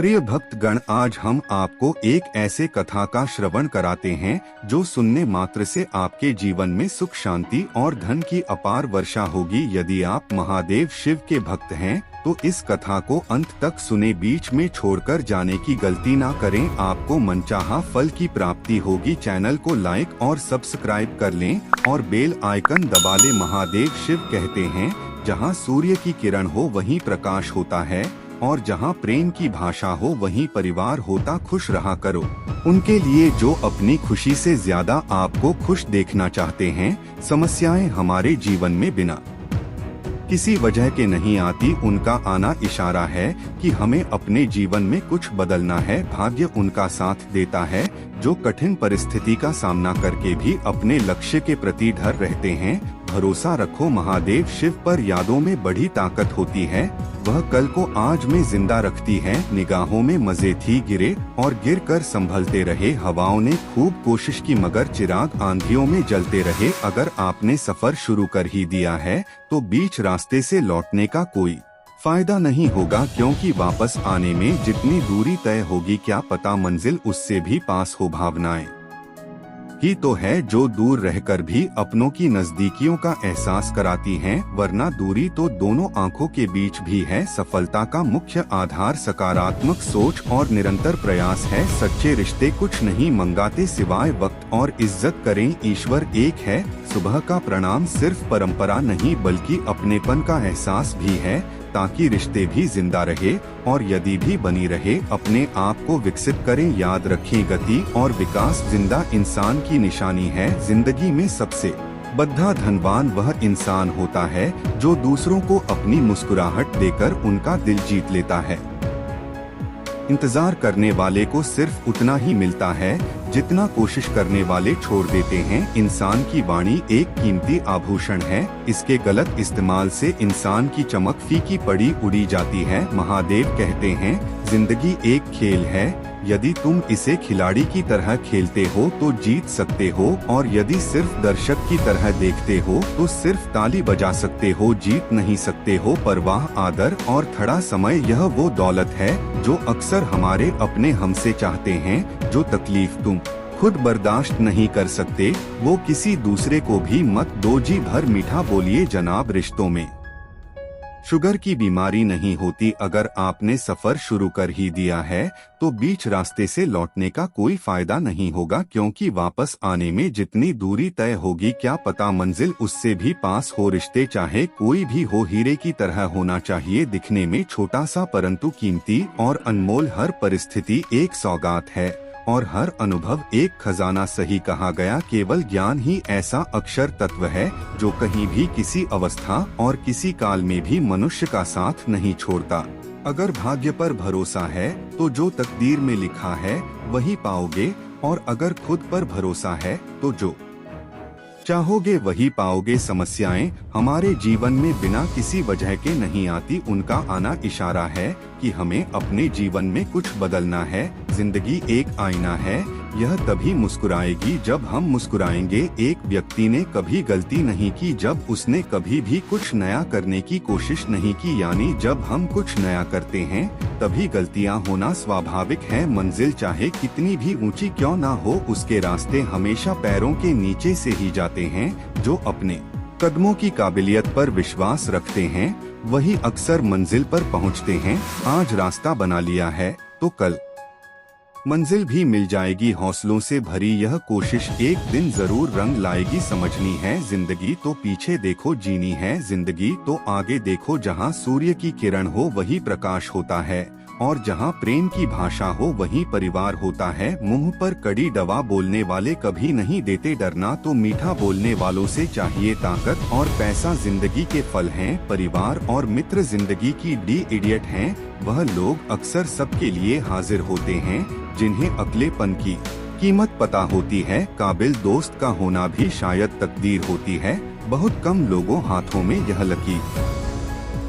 प्रिय भक्तगण, आज हम आपको एक ऐसे कथा का श्रवण कराते हैं जो सुनने मात्र से आपके जीवन में सुख, शांति और धन की अपार वर्षा होगी। यदि आप महादेव शिव के भक्त हैं तो इस कथा को अंत तक सुने, बीच में छोड़कर जाने की गलती ना करें। आपको मनचाहा फल की प्राप्ति होगी। चैनल को लाइक और सब्सक्राइब कर लें और बेल आइकन दबा लें। महादेव शिव कहते हैं, जहाँ सूर्य की किरण हो वहीं प्रकाश होता है और जहाँ प्रेम की भाषा हो वहीं परिवार होता। खुश रहा करो उनके लिए जो अपनी खुशी से ज्यादा आपको खुश देखना चाहते हैं। समस्याएं हमारे जीवन में बिना किसी वजह के नहीं आती, उनका आना इशारा है कि हमें अपने जीवन में कुछ बदलना है। भाग्य उनका साथ देता है जो कठिन परिस्थिति का सामना करके भी अपने लक्ष्य के प्रति ढर रहते हैं। भरोसा रखो महादेव शिव पर, यादों में बड़ी ताकत होती है। वह कल को आज में जिंदा रखती है। निगाहों में मजे थी गिरे और गिर कर संभलते रहे। हवाओं ने खूब कोशिश की मगर चिराग आंधियों में जलते रहे। अगर आपने सफर शुरू कर ही दिया है तो बीच रास्ते से लौटने का कोई फायदा नहीं होगा, क्योंकि वापस आने में जितनी दूरी तय होगी क्या पता मंजिल उससे भी पास हो। भावनाएं ही तो है जो दूर रहकर भी अपनों की नजदीकियों का एहसास कराती हैं, वरना दूरी तो दोनों आंखों के बीच भी है। सफलता का मुख्य आधार सकारात्मक सोच और निरंतर प्रयास है। सच्चे रिश्ते कुछ नहीं मंगाते सिवाय वक्त और इज्जत। करें ईश्वर एक है। सुबह का प्रणाम सिर्फ परंपरा नहीं बल्कि अपनेपन का एहसास भी है, ताकि रिश्ते भी जिंदा रहे और यदि भी बनी रहे। अपने आप को विकसित करें। याद रखें, गति और विकास जिंदा इंसान की निशानी है। जिंदगी में सबसे बड़ा धनवान वह इंसान होता है जो दूसरों को अपनी मुस्कुराहट देकर उनका दिल जीत लेता है। इंतजार करने वाले को सिर्फ उतना ही मिलता है जितना कोशिश करने वाले छोड़ देते हैं। इंसान की वाणी एक कीमती आभूषण है। इसके गलत इस्तेमाल से इंसान की चमक फीकी पड़ी उड़ी जाती है। महादेव कहते हैं, जिंदगी एक खेल है। यदि तुम इसे खिलाड़ी की तरह खेलते हो तो जीत सकते हो, और यदि सिर्फ दर्शक की तरह देखते हो तो सिर्फ ताली बजा सकते हो, जीत नहीं सकते हो। परवाह, आदर और थोड़ा समय, यह वो दौलत है जो अक्सर हमारे अपने हमसे चाहते हैं। जो तकलीफ तुम खुद बर्दाश्त नहीं कर सकते वो किसी दूसरे को भी मत दो। जी भर मीठा बोलिए जनाब। रिश्तों में शुगर की बीमारी नहीं होती। अगर आपने सफर शुरू कर ही दिया है तो बीच रास्ते से लौटने का कोई फायदा नहीं होगा, क्योंकि वापस आने में जितनी दूरी तय होगी क्या पता मंजिल उससे भी पास हो। रिश्ते चाहे कोई भी हो हीरे की तरह होना चाहिए। दिखने में छोटा सा परंतु कीमती और अनमोल। हर परिस्थिति एक सौगात है और हर अनुभव एक खजाना। सही कहा गया, केवल ज्ञान ही ऐसा अक्षर तत्व है जो कहीं भी किसी अवस्था और किसी काल में भी मनुष्य का साथ नहीं छोड़ता। अगर भाग्य पर भरोसा है तो जो तकदीर में लिखा है वही पाओगे, और अगर खुद पर भरोसा है तो जो चाहोगे वही पाओगे। समस्याएं हमारे जीवन में बिना किसी वजह के नहीं आती, उनका आना इशारा है कि हमें अपने जीवन में कुछ बदलना है। जिंदगी एक आईना है, यह तभी मुस्कुराएगी जब हम मुस्कुराएंगे। एक व्यक्ति ने कभी गलती नहीं की जब उसने कभी भी कुछ नया करने की कोशिश नहीं की, यानी जब हम कुछ नया करते हैं तभी गलतियां होना स्वाभाविक है। मंजिल चाहे कितनी भी ऊंची क्यों ना हो, उसके रास्ते हमेशा पैरों के नीचे से ही जाते हैं। जो अपने कदमों की काबिलियत पर विश्वास रखते हैं वही अक्सर मंजिल पर पहुंचते हैं। आज रास्ता बना लिया है तो कल मंजिल भी मिल जाएगी। हौसलों से भरी यह कोशिश एक दिन जरूर रंग लाएगी। समझनी है जिंदगी तो पीछे देखो, जीनी है जिंदगी तो आगे देखो। जहाँ सूर्य की किरण हो वही प्रकाश होता है, और जहाँ प्रेम की भाषा हो वहीं परिवार होता है। मुंह पर कड़ी दवा बोलने वाले कभी नहीं देते डरना, तो मीठा बोलने वालों से चाहिए ताकत। और पैसा जिंदगी के फल हैं, परिवार और मित्र जिंदगी की डी इडियट हैं। वह लोग अक्सर सबके लिए हाजिर होते हैं जिन्हें अकेलेपन की कीमत पता होती है। काबिल दोस्त का होना भी शायद तकदीर होती है। बहुत कम लोगों हाथों में यह लकीर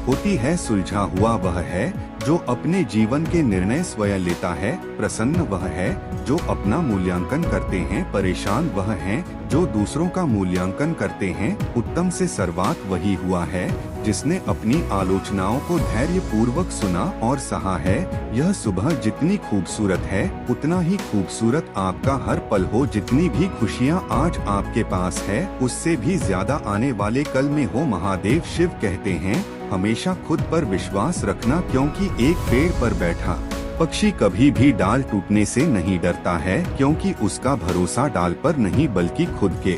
होती है। सुलझा हुआ वह है जो अपने जीवन के निर्णय स्वयं लेता है। प्रसन्न वह है जो अपना मूल्यांकन करते हैं। परेशान वह हैं जो दूसरों का मूल्यांकन करते हैं, उत्तम से सर्वात वही हुआ है जिसने अपनी आलोचनाओं को धैर्य पूर्वक सुना और सहा है। यह सुबह जितनी खूबसूरत है उतना ही खूबसूरत आपका हर पल हो। जितनी भी खुशियाँ आज आपके पास है उससे भी ज्यादा आने वाले कल में हो। महादेव शिव कहते हैं हमेशा खुद पर विश्वास रखना, क्योंकि एक पेड़ पर बैठा पक्षी कभी भी डाल टूटने से नहीं डरता है, क्योंकि उसका भरोसा डाल पर नहीं बल्कि खुद के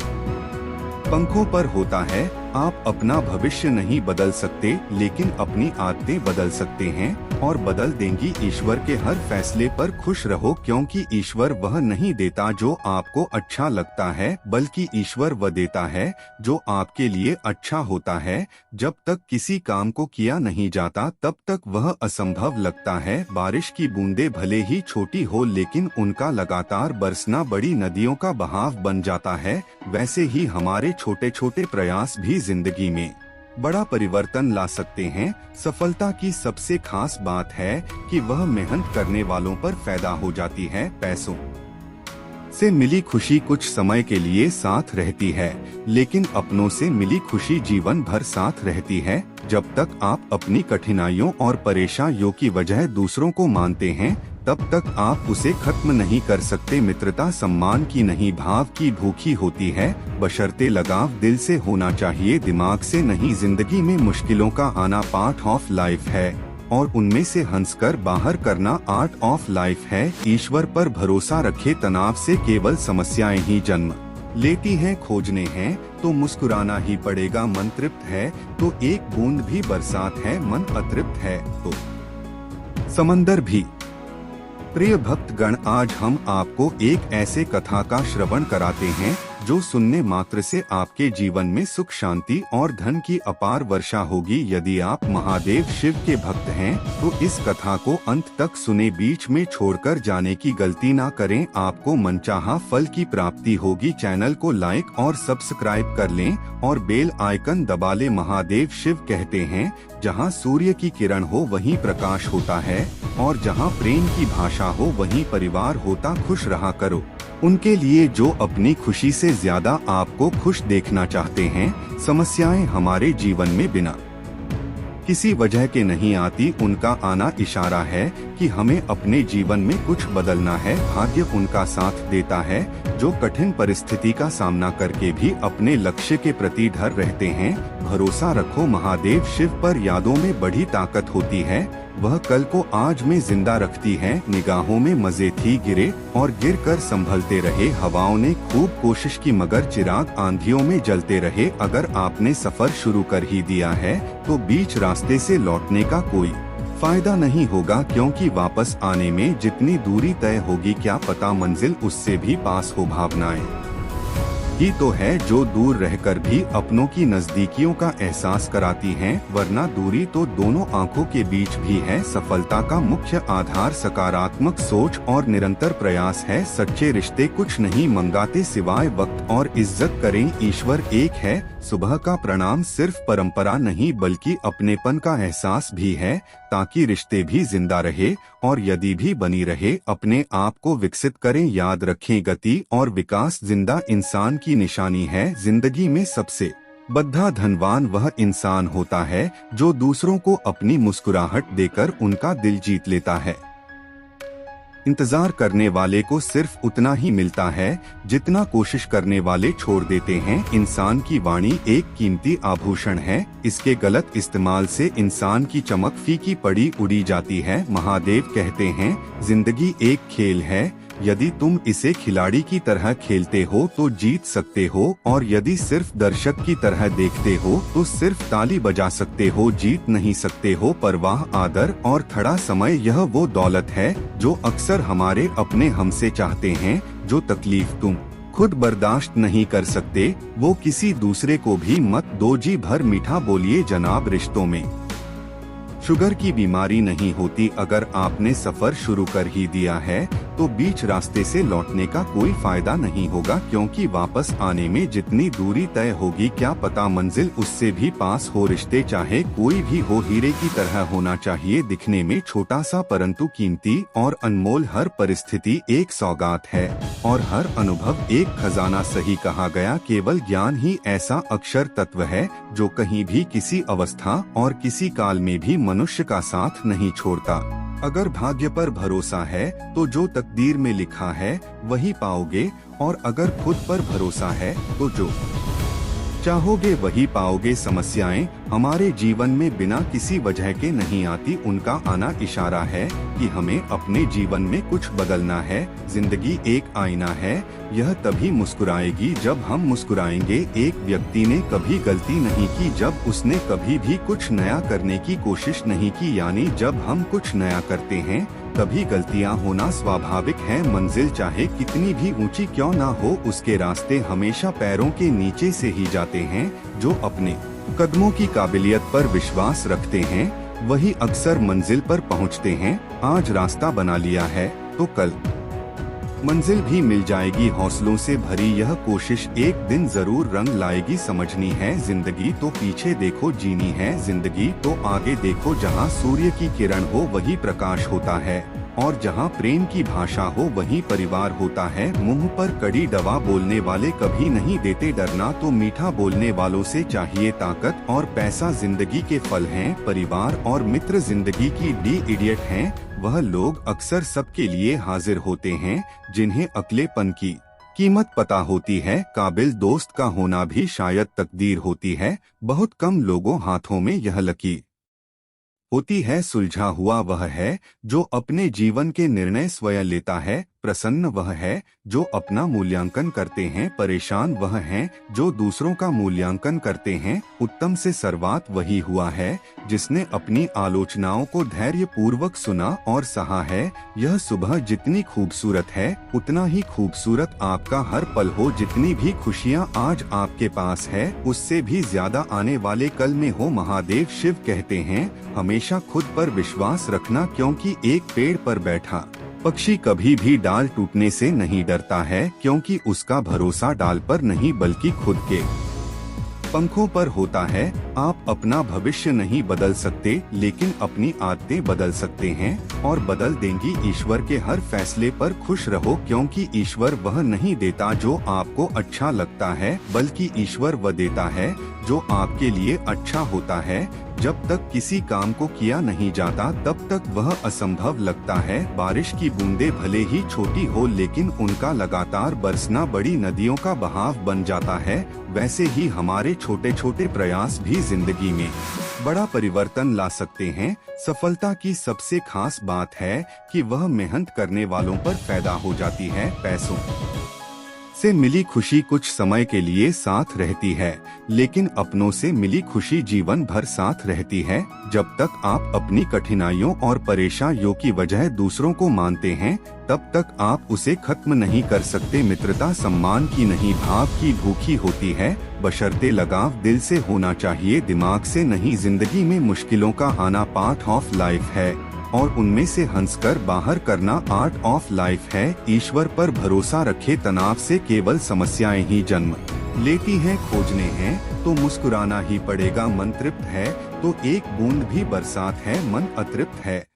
पंखों पर होता है। आप अपना भविष्य नहीं बदल सकते, लेकिन अपनी आदतें बदल सकते हैं और बदल देंगी। ईश्वर के हर फैसले पर खुश रहो, क्योंकि ईश्वर वह नहीं देता जो आपको अच्छा लगता है, बल्कि ईश्वर वह देता है जो आपके लिए अच्छा होता है। जब तक किसी काम को किया नहीं जाता तब तक वह असंभव लगता है। बारिश की बूंदें भले ही छोटी हो, लेकिन उनका लगातार बरसना बड़ी नदियों का बहाव बन जाता है। वैसे ही हमारे छोटे छोटे प्रयास भी जिंदगी में बड़ा परिवर्तन ला सकते हैं। सफलता की सबसे खास बात है कि वह मेहनत करने वालों पर पैदा हो जाती है। पैसों से मिली खुशी कुछ समय के लिए साथ रहती है, लेकिन अपनों से मिली खुशी जीवन भर साथ रहती है। जब तक आप अपनी कठिनाइयों और परेशानियों की वजह दूसरों को मानते हैं, तब तक आप उसे खत्म नहीं कर सकते। मित्रता सम्मान की नहीं, भाव की भूखी होती है, बशर्ते लगाव दिल से होना चाहिए, दिमाग से नहीं। जिंदगी में मुश्किलों का आना पार्ट ऑफ लाइफ है और उनमें से हंसकर बाहर करना आर्ट ऑफ लाइफ है। ईश्वर पर भरोसा रखे, तनाव से केवल समस्याएं ही जन्म लेती हैं। खोजने हैं तो मुस्कुराना ही पड़ेगा। मन तृप्त है तो एक बूंद भी बरसात है, मन अतृप्त है तो समंदर भी। प्रिय भक्तगण, आज हम आपको एक ऐसे कथा का श्रवण कराते हैं जो सुनने मात्र से आपके जीवन में सुख शांति और धन की अपार वर्षा होगी। यदि आप महादेव शिव के भक्त हैं तो इस कथा को अंत तक सुने, बीच में छोड़कर जाने की गलती ना करें, आपको मनचाहा फल की प्राप्ति होगी। चैनल को लाइक और सब्सक्राइब कर लें और बेल आइकन दबा लें। महादेव शिव कहते हैं जहाँ सूर्य की किरण हो वहीं प्रकाश होता है और जहाँ प्रेम की भाषा हो वहीं परिवार होता। खुश रहा करो उनके लिए जो अपनी खुशी से ज्यादा आपको खुश देखना चाहते हैं। समस्याएं हमारे जीवन में बिना किसी वजह के नहीं आती, उनका आना इशारा है कि हमें अपने जीवन में कुछ बदलना है। भाग्य उनका साथ देता है जो कठिन परिस्थिति का सामना करके भी अपने लक्ष्य के प्रति ढर रहते हैं। भरोसा रखो महादेव शिव पर, यादों में बड़ी ताकत होती है, वह कल को आज में जिंदा रखती है। निगाहों में मजे थी गिरे और गिर कर संभलते रहे। हवाओं ने खूब कोशिश की मगर चिराग आंधियों में जलते रहे। अगर आपने सफर शुरू कर ही दिया है तो बीच रास्ते से लौटने का कोई फायदा नहीं होगा, क्योंकि वापस आने में जितनी दूरी तय होगी क्या पता मंजिल उससे भी पास हो। भावनाएं ही तो है जो दूर रहकर भी अपनों की नजदीकियों का एहसास कराती हैं, वरना दूरी तो दोनों आंखों के बीच भी है। सफलता का मुख्य आधार सकारात्मक सोच और निरंतर प्रयास है। सच्चे रिश्ते कुछ नहीं मंगाते सिवाय वक्त और इज्जत। करें ईश्वर एक है। सुबह का प्रणाम सिर्फ परंपरा नहीं बल्कि अपनेपन का एहसास भी है, ताकि रिश्ते भी जिंदा रहे और यदि भी बनी रहे अपने आप को विकसित करें। याद रखें गति और विकास जिंदा इंसान की निशानी है। जिंदगी में सबसे बड़ा धनवान वह इंसान होता है जो दूसरों को अपनी मुस्कुराहट देकर उनका दिल जीत लेता है। इंतजार करने वाले को सिर्फ उतना ही मिलता है जितना कोशिश करने वाले छोड़ देते हैं। इंसान की वाणी एक कीमती आभूषण है, इसके गलत इस्तेमाल से इंसान की चमक फीकी पड़ी उड़ी जाती है। महादेव कहते हैं जिंदगी एक खेल है, यदि तुम इसे खिलाड़ी की तरह खेलते हो तो जीत सकते हो और यदि सिर्फ दर्शक की तरह देखते हो तो सिर्फ ताली बजा सकते हो, जीत नहीं सकते हो। परवाह आदर और थोड़ा समय यह वो दौलत है जो अक्सर हमारे अपने हमसे चाहते हैं। जो तकलीफ तुम खुद बर्दाश्त नहीं कर सकते वो किसी दूसरे को भी मत दो। जी भर मीठा बोलिए जनाब। रिश्तों में शुगर की बीमारी नहीं होती, अगर आपने सफर शुरू कर ही दिया है तो बीच रास्ते से लौटने का कोई फायदा नहीं होगा, क्योंकि वापस आने में जितनी दूरी तय होगी क्या पता मंजिल उससे भी पास हो। रिश्ते चाहे कोई भी हो हीरे की तरह होना चाहिए, दिखने में छोटा सा परंतु कीमती और अनमोल। हर परिस्थिति एक सौगात है और हर अनुभव एक खजाना। सही कहा गया, केवल ज्ञान ही ऐसा अक्षर तत्व है जो कहीं भी किसी अवस्था और किसी काल में भी मनुष्य का साथ नहीं छोड़ता। अगर भाग्य पर भरोसा है तो जो तकदीर में लिखा है वही पाओगे, और अगर खुद पर भरोसा है तो जो चाहोगे वही पाओगे। समस्याएं हमारे जीवन में बिना किसी वजह के नहीं आती, उनका आना इशारा है कि हमें अपने जीवन में कुछ बदलना है। जिंदगी एक आईना है, यह तभी मुस्कुराएगी जब हम मुस्कुराएंगे। एक व्यक्ति ने कभी गलती नहीं की जब उसने कभी भी कुछ नया करने की कोशिश नहीं की, यानी जब हम कुछ नया करते हैं तभी गलतियां होना स्वाभाविक है। मंजिल चाहे कितनी भी ऊंची क्यों ना हो, उसके रास्ते हमेशा पैरों के नीचे से ही जाते हैं। जो अपने कदमों की काबिलियत पर विश्वास रखते हैं वही अक्सर मंजिल पर पहुंचते हैं। आज रास्ता बना लिया है तो कल मंजिल भी मिल जाएगी। हौसलों से भरी यह कोशिश एक दिन जरूर रंग लाएगी। समझनी है जिंदगी तो पीछे देखो, जीनी है जिंदगी तो आगे देखो। जहाँ सूर्य की किरण हो वही प्रकाश होता है, और जहाँ प्रेम की भाषा हो वही परिवार होता है। मुंह पर कड़ी दवा बोलने वाले कभी नहीं देते डरना, तो मीठा बोलने वालों से चाहिए ताकत। और पैसा जिंदगी के फल हैं, परिवार और मित्र जिंदगी की डी इडियट हैं। वह लोग अक्सर सबके लिए हाजिर होते हैं जिन्हें अकेलेपन की कीमत पता होती है। काबिल दोस्त का होना भी शायद तकदीर होती है। बहुत कम लोगों हाथों में यह लकीर होती है। सुलझा हुआ वह है जो अपने जीवन के निर्णय स्वयं लेता है। प्रसन्न वह है जो अपना मूल्यांकन करते हैं। परेशान वह हैं जो दूसरों का मूल्यांकन करते हैं। उत्तम से सर्वात वही हुआ है जिसने अपनी आलोचनाओं को धैर्य पूर्वक सुना और सहा है। यह सुबह जितनी खूबसूरत है उतना ही खूबसूरत आपका हर पल हो। जितनी भी खुशियाँ आज आपके पास है उससे भी ज्यादा आने वाले कल में हो। महादेव शिव कहते हैं हमेशा खुद पर विश्वास रखना, क्योंकि एक पेड़ पर बैठा पक्षी कभी भी डाल टूटने से नहीं डरता है, क्योंकि उसका भरोसा डाल पर नहीं बल्कि खुद के पंखों पर होता है। आप अपना भविष्य नहीं बदल सकते, लेकिन अपनी आदतें बदल सकते हैं और बदल देंगी। ईश्वर के हर फैसले पर खुश रहो, क्योंकि ईश्वर वह नहीं देता जो आपको अच्छा लगता है, बल्कि ईश्वर वह देता है जो आपके लिए अच्छा होता है। जब तक किसी काम को किया नहीं जाता तब तक वह असंभव लगता है। बारिश की बूंदें भले ही छोटी हो, लेकिन उनका लगातार बरसना बड़ी नदियों का बहाव बन जाता है। वैसे ही हमारे छोटे छोटे प्रयास भी जिंदगी में बड़ा परिवर्तन ला सकते हैं। सफलता की सबसे खास बात है कि वह मेहनत करने वालों पर पैदा हो जाती है। पैसों से मिली खुशी कुछ समय के लिए साथ रहती है, लेकिन अपनों से मिली खुशी जीवन भर साथ रहती है। जब तक आप अपनी कठिनाइयों और परेशानियों की वजह दूसरों को मानते हैं तब तक आप उसे खत्म नहीं कर सकते। मित्रता सम्मान की नहीं भाव की भूखी होती है, बशर्ते लगाव दिल से होना चाहिए, दिमाग से नहीं। जिंदगी में मुश्किलों का आना पार्ट ऑफ लाइफ है और उनमें से हंसकर बाहर करना आर्ट ऑफ लाइफ है। ईश्वर पर भरोसा रखे, तनाव से केवल समस्याएं ही जन्म लेती हैं। खोजने हैं तो मुस्कुराना ही पड़ेगा। मन तृप्त है तो एक बूंद भी बरसात है, मन अतृप्त है